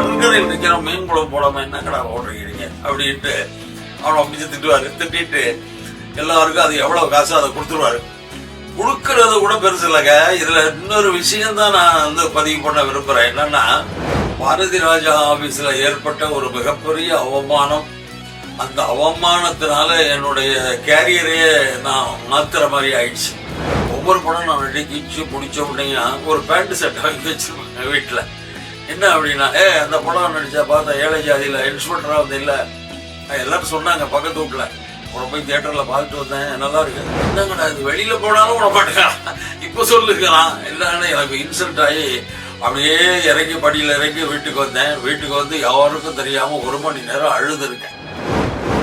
கடற்கரையில் நிற்கிற மீன் குளம் போடாம என்னங்கடா ஓடுறீங்க அப்படின்ட்டு அவனை அப்படிச்சு திட்டுவாரு. திட்டிட்டு எல்லாருக்கும் அது எவ்வளவு காசு அதை கொடுத்துருவாரு. கொடுக்கறது கூட பெருசு இல்லைங்க. இதுல இன்னொரு விஷயம் தான் நான் வந்து பதிவு பண்ண விரும்புறேன். என்னன்னா, பாரதி ராஜா ஆபீஸ்ல ஏற்பட்ட ஒரு மிகப்பெரிய அவமானம். அந்த அவமானத்தினால என்னுடைய கேரியரே நான் மாத்துற மாதிரி ஆயிடுச்சு. ஒவ்வொரு படம் நான் நடிச்சு முடிச்ச உடனே ஒரு பேண்ட் செட் வாங்கி வச்சிருப்பேன் வீட்டுல. என்ன அப்படின்னா, அந்த படம் நடிச்சா பார்த்தா ஏழை ஜாதியில இன்ஸ்பெக்டரா வந்து இல்ல, எல்லாரும் சொன்னாங்க பக்கத்து வீட்டுல. உன போய் தியேட்டர்ல பார்த்துட்டு வந்தேன், நல்லா இருக்கு. என்னங்கடா இது, வெளியில போனாலும் விட மாட்டேங்கிறான், இப்ப சொல்லுக்கிறான். இல்லைன்னா எனக்கு இன்சல்ட் ஆகி அப்படியே இறங்கி படியில இறங்கி வீட்டுக்கு வந்தேன். வீட்டுக்கு வந்து யாருக்கும் தெரியாம 1 மணி நேரம் அழுது இருக்கேன்.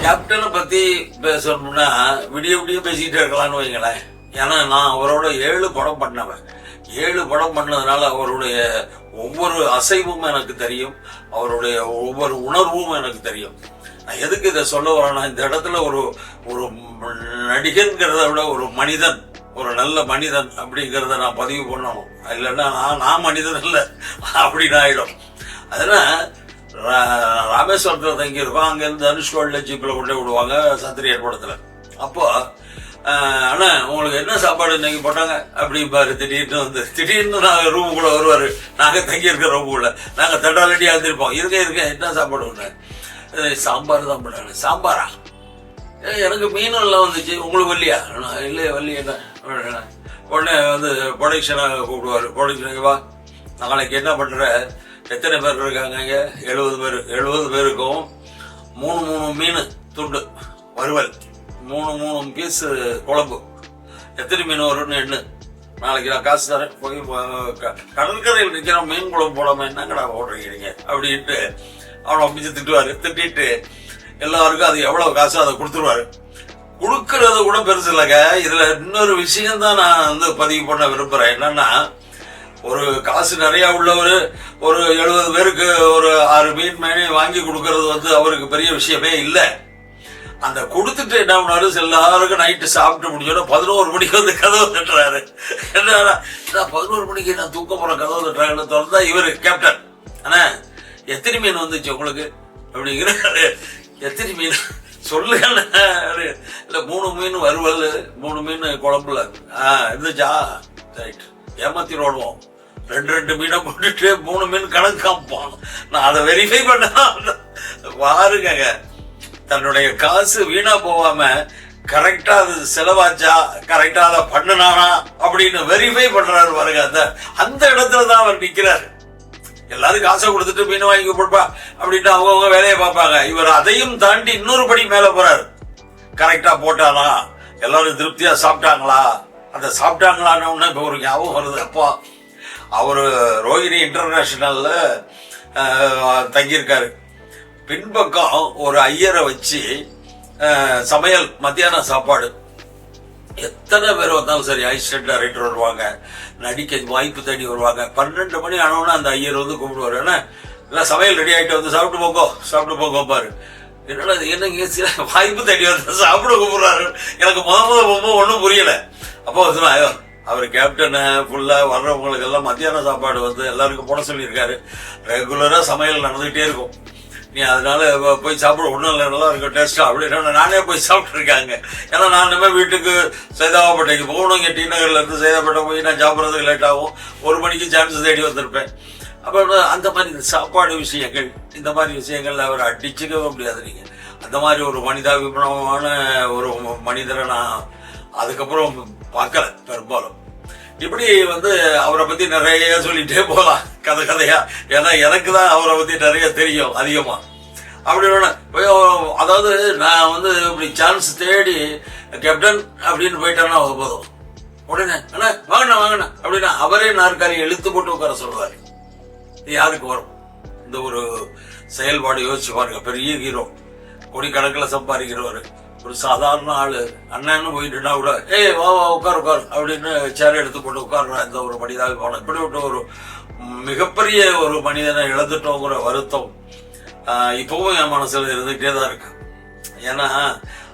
கேப்டனை பத்தி பேசணும்னா விடிய விடிய பேசிக்கிட்டே இருக்கலாம்னு வைங்களேன். ஏன்னா நான் அவரோட 7 படம் பண்ணவன். 7 படம் பண்ணதுனால அவருடைய ஒவ்வொரு அசைவும் எனக்கு தெரியும், அவருடைய ஒவ்வொரு உணர்வும் எனக்கு தெரியும். நான் எதுக்கு இதை சொல்ல வரேன்னா, இந்த இடத்துல ஒரு ஒரு நடிகன்கிறத விட ஒரு மனிதன், ஒரு நல்ல மனிதன் அப்படிங்கிறத நான் பதிவு பண்ணணும். இல்லைன்னா நான் மனிதன் இல்லை அப்படின்னு ஆயிடும். அதனால ராமேஸ்வரத்தில் தங்கி இருக்கோம். அங்கேருந்து தனுஷ்கோடில ஜீப்பில் கொண்டு விடுவாங்க சத்திரியர் படத்தில். அப்போ அண்ணா உங்களுக்கு என்ன சாப்பாடு இன்னைக்கு போட்டாங்க அப்படிம்பாரு. திடீர்னு நாங்கள் ரூமுக்குள்ள வருவாரு. நாங்கள் தங்கி இருக்கிற ரூமுக்குள்ள நாங்கள் தண்டாலடியாக இருந்திருப்போம். இருக்கேன் என்ன சாப்பாடு ஒன்று, சாம்பார் தான் போட்டாங்க. சாம்பாரா? எனக்கு மீனும் எல்லாம் வந்துச்சு, உங்களுக்கு வரலையா? இல்லையே வரலையே. உடனே வந்து ப்ரொடக்ஷனாக கூப்பிடுவாரு. ப்ரொடக்ஷனுக்கு வா, நாளைக்கு என்ன பண்ற, எத்தனை பேர் இருக்காங்க? 70 பேர். 70 பேருக்கும் 3 மீன் துண்டு வறுவல், 3 பீஸ் குழம்பு, எத்தனை மீன் வரும்னு எண்ணு, நாளைக்கு நான் காசு தரேன். போய் கடற்கரையில் நிற்கிற மீன் குழம்பு போடாம என்னங்கடா ஓடுறீங்க அப்படின்ட்டு அவனை அப்படிச்சு திட்டுவாரு. திட்டிட்டு எல்லாருக்கும் அது எவ்வளவு காசு அதை கொடுத்துருவாரு. கொடுக்கறது கூட பெருசு இல்லைங்க. இதுல இன்னொரு விஷயம் தான் நான் வந்து பதிவு பண்ண விரும்புறேன். என்னன்னா, ஒரு காசு நிறைய உள்ளவர் ஒரு 70 பேருக்கு ஒரு 6 மீன் மேனே வாங்கி கொடுக்கறது வந்து அவருக்கு பெரிய விஷயமே இல்லை. அந்த கொடுத்துட்டு என்ன பண்ணாரு, எல்லாருக்கும் நைட்டு சாப்பிட்டு முடிச்சோட 11 மணிக்கு வந்து கதவு தட்டுறாரு. என்ன 11 மணிக்கு நான் தூக்க போற கதவு தட்டுறாங்கன்னு திறந்தா இவரு கேப்டன், ஆனா எத்தனை மீன் வந்துச்சு உங்களுக்கு அப்படிங்கிறாரு. எத்தனை மீன் சொல்லுங்க. இல்ல 3 மீன் வறுவல், 3 மீன் குழம்புல இருந்துச்சா, ரைட், ஏமாத்தி ஓடுவோம். 2 மீனை போட்டுட்டு 3 மீன் கணக்கு காப்பான். நான் அதை வெரிஃபை பண்ண பாருங்க. தன்னுடைய காசு வீணா போகாம கரெக்டா அது செலவாச்சா, கரெக்டா அதை பண்ணுனானா அப்படின்னு வெரிஃபை பண்றாரு பாருங்க. அந்த இடத்துலதான் அவர் நிக்கிறாரு. எல்லாரும் காசை கொடுத்துட்டு மீன் வாங்கி கொடுப்பா அப்படின்ட்டு அவங்க வேலையை பார்ப்பாங்க. இவர் அதையும் தாண்டி இன்னொரு படி மேல போறாரு. கரெக்டா போட்டானா, எல்லாரும் திருப்தியா சாப்பிட்டாங்களா, அந்த சாப்பிட்டாங்களான்னு இப்ப ஒரு ஞாபகம் வருது. அப்போ அவரு ரோஹிணி இன்டர்நேஷனல்ல தங்கியிருக்காரு. பின்பக்கம் ஒரு ஐயரை வச்சு சமையல், மத்தியான சாப்பாடு. எத்தனை பேர் வந்தாலும் சரி, அசிஸ்டன்ட் டைரக்டர் வருவாங்க, நடிக்க வாய்ப்பு தேடி வருவாங்க. 12 மணி ஆனோன்னா அந்த ஐயர் வந்து கூப்பிடுவாரு. ஏன்னா இல்லை சமையல் ரெடி ஆகிட்டு வந்து சாப்பிட்டு போங்கோ பாரு. என்னடா என்னங்க வாய்ப்பு தேடி வந்து சாப்பிட கூப்பிடுறாரு. எனக்கு முத போகும்போது ஒன்றும் புரியல. அப்போ சொன்னா, அவர் கேப்டனை ஃபுல்லா வர்றவங்களுக்கு எல்லாம் மத்தியான சாப்பாடு வந்து எல்லாருக்கும் போட சொல்லியிருக்காரு. ரெகுலரா சமையல் நடந்துகிட்டே இருக்கும். நீ அதனால போய் சாப்பிட ஒன்றும் இல்லை, நல்லா இருக்கும் டேஸ்டா அப்படின்னு நானே போய் சாப்பிட்டு இருக்காங்க. ஏன்னா நான் இனிமேல் வீட்டுக்கு சைதாப்பேட்டைக்கு போகணும். இங்கே டி நகர்ல இருந்து சைதாப்பேட்டை போய் நான் சாப்பிட்றதுக்கு லேட் ஆகும். 1 மணிக்கு சான்ஸ் தேடி வந்திருப்பேன். அப்போ அந்த மாதிரி சாப்பாடு விஷயங்கள், இந்த மாதிரி விஷயங்கள்ல அவர் அடிச்சுக்கவே முடியாது. நீங்க அந்த மாதிரி ஒரு மனிதாபிமானமான ஒரு மனிதரை நான் அதுக்கப்புறம் பார்க்கல பெரும்பாலும். இப்படி வந்து அவரை பத்தி நிறைய சொல்லிட்டே போகலாம் கதையா. ஏன்னா எனக்கு தான் அவரை பத்தி நிறைய தெரியும் அதிகமா. அப்படி அதாவது நான் வந்து இப்படி சான்ஸ் தேடி கேப்டன் அப்படின்னு போயிட்டேன்னா போதும், உடனே அண்ணா வாங்கினா அப்படின்னா அவரே நாற்காலியை இழுத்து போட்டு உட்கார சொல்றாரு. இது யாருக்கு வரும்? இந்த ஒரு செயல்பாடு யோசிச்சு பாருங்க. பெரிய ஹீரோ, கோடிக்கணக்கில் சம்பாதிக்கிறவர், ஒரு சாதாரண ஆளு அண்ணன்னு போயிட்டுனா கூட வா உட்கார் அப்படின்னு சேர் எடுத்து போட்டு உட்கார்ற இந்த ஒரு மனிதாபிமானம். இப்படி விட்டு ஒரு மிகப்பெரிய ஒரு மனிதனை இழந்துட்டோங்கிற வருத்தம் இப்பவும் என் மனசுல இருந்துகிட்டே தான் இருக்கு. ஏன்னா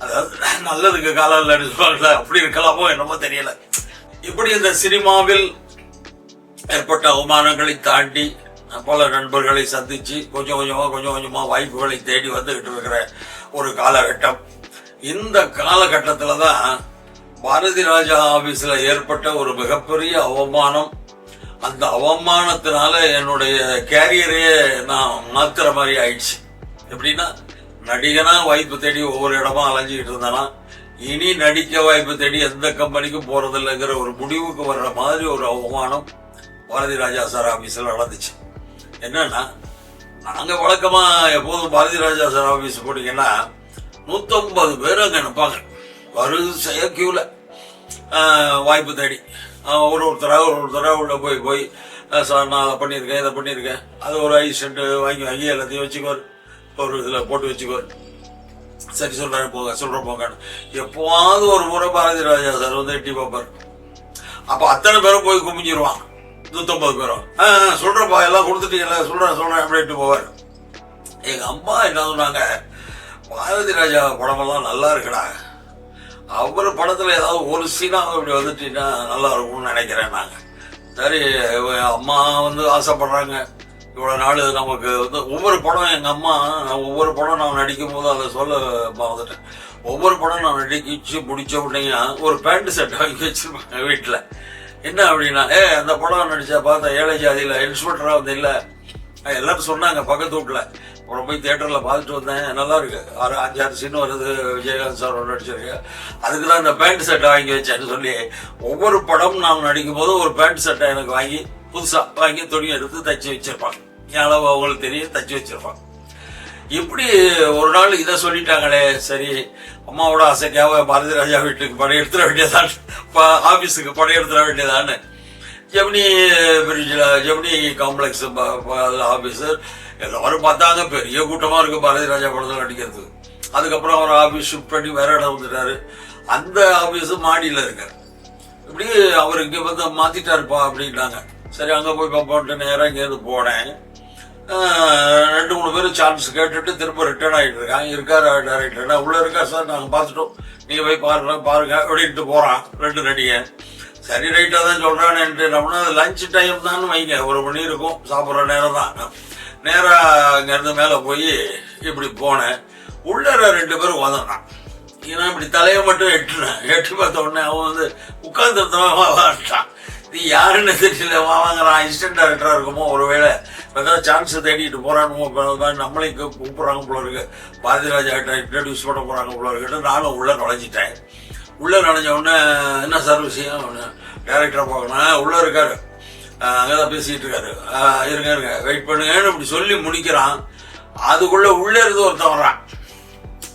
அதாவது நல்லதுக்கு காலம் இல்லைன்னு சொல்லுவாங்கல்ல, அப்படி இருக்கலாமோ என்னமோ தெரியல. இப்படி இந்த சினிமாவில் ஏற்பட்ட அவமானங்களை தாண்டி பல நண்பர்களை சந்திச்சு கொஞ்சம் கொஞ்சமா வாய்ப்புகளை தேடி வந்துகிட்டு இருக்கிற ஒரு காலகட்டம். இந்த காலகட்டத்துல தான் பாரதி ராஜா ஆபீஸ்ல ஏற்பட்ட ஒரு மிகப்பெரிய அவமானம். அந்த அவமானத்தினால என்னுடைய கேரியரே நான் மாத்துற மாதிரி ஆயிடுச்சு. எப்படின்னா, நடிகனா வாய்ப்பு தேடி ஒவ்வொரு இடமா அலைஞ்சிக்கிட்டு இருந்தானா, இனி நடிக்க வாய்ப்பு தேடி எந்த கம்பெனிக்கும் போறது இல்லைங்கிற ஒரு முடிவுக்கு வர்ற மாதிரி ஒரு அவமானம் பாரதி ராஜா சார் ஆபீஸ்ல நடந்துச்சு. என்னன்னா, நாங்க வழக்கமா எப்போதும் பாரதி ராஜா சார் ஆபீஸ் போட்டீங்கன்னா 150 பேர் அங்க நிற்பாங்க வரிசையா கியூல வாய்ப்பு தேடி. ஒருத்தரா உள்ள போய் சார் நான் அதை பண்ணியிருக்கேன் இதை பண்ணியிருக்கேன், அது ஒரு ஐசென்ட் வாங்கி எல்லாத்தையும் வச்சுக்குவார், ஒரு இதில் போட்டு வச்சுக்குவார். சரி சொல்றேன் போங்க. எப்போவாவது ஒரு முறை பாரதி ராஜா சார் வந்து எட்டி பார்ப்பார். அப்ப அத்தனை பேரும் போய் குமிஞ்சிருவான். 150 பேரும் சொல்றப்பா எல்லாம் கொடுத்துட்டீங்கல்ல, சொல்றேன் அப்படின்ட்டு போவார். எங்க அம்மா என்ன சொன்னாங்க, பாரதி ராஜா படமெல்லாம் நல்லா இருக்குடா, அவர் படத்துல ஏதாவது ஒரு சீனா இப்படி வந்துட்டீங்கன்னா நல்லா இருக்கும்னு நினைக்கிறேன். நாங்க சரி, அம்மா வந்து ஆசைப்படுறாங்க. இவ்வளவு நாள் நமக்கு வந்து ஒவ்வொரு படம் எங்க அம்மா ஒவ்வொரு படம் நான் நடிக்கும் போது அதை சொல்ல வந்துட்டேன். ஒவ்வொரு படம் நான் நடிச்சு முடிச்ச உடனே ஒரு பேண்ட் செட் வாங்கி வச்சிருப்பாங்க வீட்டுல. என்ன அப்படின்னா, அந்த படம் நடிச்சா பார்த்தா ஏழை ஜாதியில இன்ஸ்பெக்டரா வந்து இல்ல, எல்லாரும் சொன்னாங்க பக்கத்து வீட்டுல. அப்புறம் போய் தியேட்டர்ல பார்த்துட்டு வந்தேன், நல்லா இருக்கு, 5-6 சீன் வருது, விஜயகாந்த் சார் நடிச்சிருக்கு, அதுக்குதான் இந்த பேண்ட் செட்டை வாங்கி வச்சேன்னு சொல்லி ஒவ்வொரு படம் நான் நடிக்கும் போது ஒரு பேண்ட் செட்டை எனக்கு வாங்கி புதுசா வாங்கி துணி எடுத்து தச்சு வச்சிருப்பாங்க. அளவு அவங்களுக்கு தெரியும், தச்சு வச்சிருப்பாங்க. இப்படி ஒரு நாள் இதை சொல்லிட்டாங்களே, சரி அம்மாவோட ஆசைக்காக பாரதி ராஜா வீட்டுக்கு படையெடுத்துட வேண்டியதான், ஆபீஸுக்கு படையெடுத்துட வேண்டியதான்னு ஜெமினி பிரிட்ஜில் ஜெமினி காம்ப்ளெக்ஸ் ஆபீஸர் எல்லாரும் பார்த்தாங்க. பெரிய கூட்டமா இருக்கு பாரதி ராஜா படத்தில் நடிக்கிறது. அதுக்கப்புறம் அவர் ஆபீஸ் ஷிஃப்ட் பண்ணி வேற இடம் வந்துட்டாரு. அந்த ஆபீஸ் மாடியில இருக்காரு. இப்படி அவர் இங்க வந்து மாத்திட்டாருப்பா அப்படின்னாங்க. சரி அங்க போய் பார்ப்போம்ட்டு நேரம் இங்கேருந்து போனேன். 2-3 பேர் சான்ஸ் கேட்டுட்டு திரும்ப ரிட்டர்ன் ஆகிட்டு இருக்காங்க. இருக்காரு டைரக்டர், உள்ள இருக்காரு சார், நாங்க பார்த்துட்டோம், நீங்க போய் பாருங்க அப்படின்ட்டு போறான் 2 நடிகை. சரி ரைட்டா தான் சொல்றான்னு நம்மனா லஞ்ச் டைம் தான் வைங்க, 1 மணி இருக்கும், சாப்பிட்ற நேரம் தான். நேரா அங்க இருந்து மேல போய் இப்படி போனேன். உள்ள 2 பேரும் உதறான். ஏன்னா இப்படி தலையை மட்டும் எட்டி பார்த்த உடனே அவன் வந்து உட்கார்ந்துருந்தான். நீ யாருன்னு தெரியல, வாங்குறான், அசிஸ்டன்ட் டைரக்டரா இருக்குமோ, ஒருவேளை ஏதாவது சான்ஸ் தேடிட்டு போறானுமோ, நம்மளையும் கூப்பிடுறாங்க போல இருக்கு, பாரதி ராஜா கிட்ட இன்ட்ரடியூஸ் பண்ண போறாங்க போல இருக்குன்னு நானும் உள்ள நுழைஞ்சிட்டேன். உள்ள நுழைஞ்ச உடனே என்ன சார் விஷயம், டைரக்டரா பார்க்கணும், உள்ள இருக்காரு, அங்கதான் பேசிட்டு இருக்காரு, இருங்க வெயிட் பண்ணுங்கன்னு இப்படி சொல்லி முடிக்கிறான். அதுக்குள்ள உள்ள இருந்து ஒருத்தன் வர்றான்.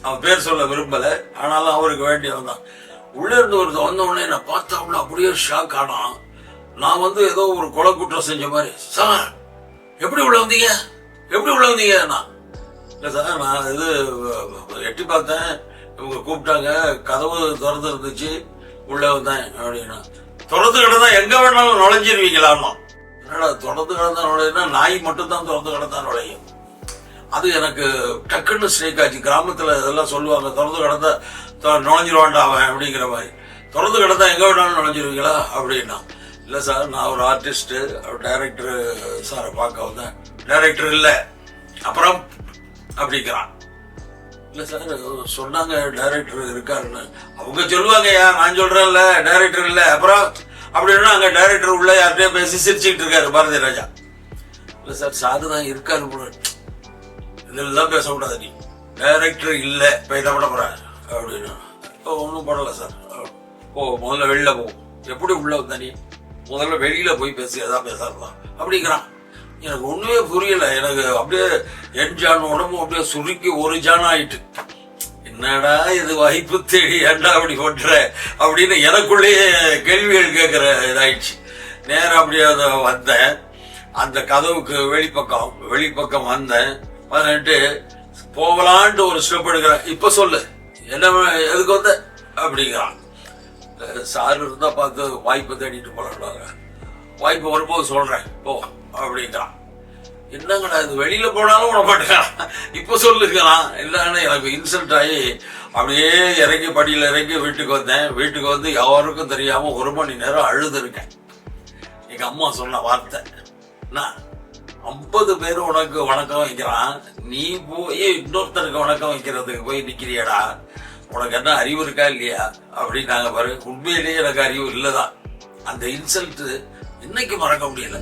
அவன் பேர் சொல்ல விரும்பல, ஆனாலும் அவருக்கு வேண்டியவன் தான். உள்ள இருந்து ஒருத்தன் வந்த உடனே நான் பார்த்தா அப்படியே ஷாக் ஆனான். நான் வந்து ஏதோ ஒரு கொலை குற்றம் செஞ்ச மாதிரி, சார் எப்படி உள்ள வந்தீங்க நான் இல்ல சார், நான் இது எட்டி பார்த்தேன், இவங்க கூப்பிட்டாங்க, கதவு திறந்து இருந்துச்சு, உள்ள வந்தேன் அப்படின்னா. திறந்து கிடந்தா எங்க வேணாலும் நுழைஞ்சிருவீங்களாமா? என்னடா திறந்து கிடந்தா நுழையுன்னா நாய் மட்டும் தான் திறந்து கிடந்தா நுழையும். அது எனக்கு டக்குன்னு ஸ்ட்ரைக் ஆச்சு. கிராமத்துல இதெல்லாம் சொல்லுவாங்க, திறந்து கிடந்தா நுழைஞ்சிருவான்டா அவன் அப்படிங்கிற மாதிரி. திறந்து கிடந்தா எங்க வேணாலும் நுழைஞ்சிருவீங்களா அப்படின்னா. இல்ல சார், நான் ஒரு ஆர்டிஸ்ட், டைரக்டர் சாரை பார்க்க வந்தேன். டைரக்டர் இல்ல அப்புறம் அப்படிங்கிறான். இல்ல சார் சொன்னாங்க டைரக்டர் இருக்காருன்னு. அவங்க சொல்லுவாங்கய்யா, நான் சொல்றேன்ல டைரக்டர் இல்ல அப்புறம் அப்படின்னா அங்க டைரக்டர் உள்ள யார்கிட்டயும் பேசி சிரிச்சுக்கிட்டு இருக்காரு பாரதி ராஜா. இல்ல சார் சாதுதான் இருக்காரு போல, இதெல்லாம் பேசக்கூடாது, நீ டைரக்டர் இல்ல இப்ப இதை பண்ண போற அப்படின்னா. இப்போ ஒன்றும் பண்ணல சார், போ முதல்ல வெளியில போ. எப்படி உள்ள வந்த நீ? முதல்ல வெளியில போய் பேசி எதாவது பேசலாம் அப்படிங்கிறான். எனக்கு ஒண்ணுமே புரியல. எனக்கு அப்படியே என் ஜான் உடம்பு அப்படியே சுருக்கி ஒரு ஜான் ஆயிட்டு, என்னடா இது வாய்ப்பு தேடி ஏண்டா அப்படி போட்டுற அப்படின்னு எனக்குள்ளேயே கேள்விகள் கேட்கிற இதாயிடுச்சு. நேரம் அப்படியே வந்தேன், அந்த கதவுக்கு வெளிப்பக்கம் வந்தேன். வந்துட்டு போகலான்ட்டு ஒரு ஸ்டெப் எடுக்கிறேன். இப்ப சொல்லு என்ன எதுக்கு வந்த அப்படிங்கிறான். சார் இருந்தா பார்த்து வாய்ப்பு தேடிட்டு போறாங்க, வாய்ப்பு வரும்போது சொல்றேன் போ அப்படிங்கிறான். என்னங்கடா இது, வெளியில போனாலும் விட மாட்டேங்கிறான், இப்ப சொல்லுங்கிறான். இல்லன்னு எனக்கு இன்சல்ட் ஆகி அப்படியே இறங்கி படியில இறங்கி வீட்டுக்கு வந்தேன். வீட்டுக்கு வந்து யாருக்கும் தெரியாம 1 மணி நேரம் அழுது இருக்கேன். எங்க அம்மா சொன்ன வார்த்தை, 50 பேர் உனக்கு வணக்கம் வைக்கிறான், நீ போய் இன்னொருத்தருக்கு வணக்கம் வைக்கிறதுக்கு போய் நிக்கிறியடா, உனக்கு என்ன அறிவு இருக்கா இல்லையா அப்படின்னாங்க பாரு. உண்மையிலேயே எனக்கு அறிவு இல்லதான். அந்த இன்சல்ட் இன்னைக்கு மறக்க முடியல.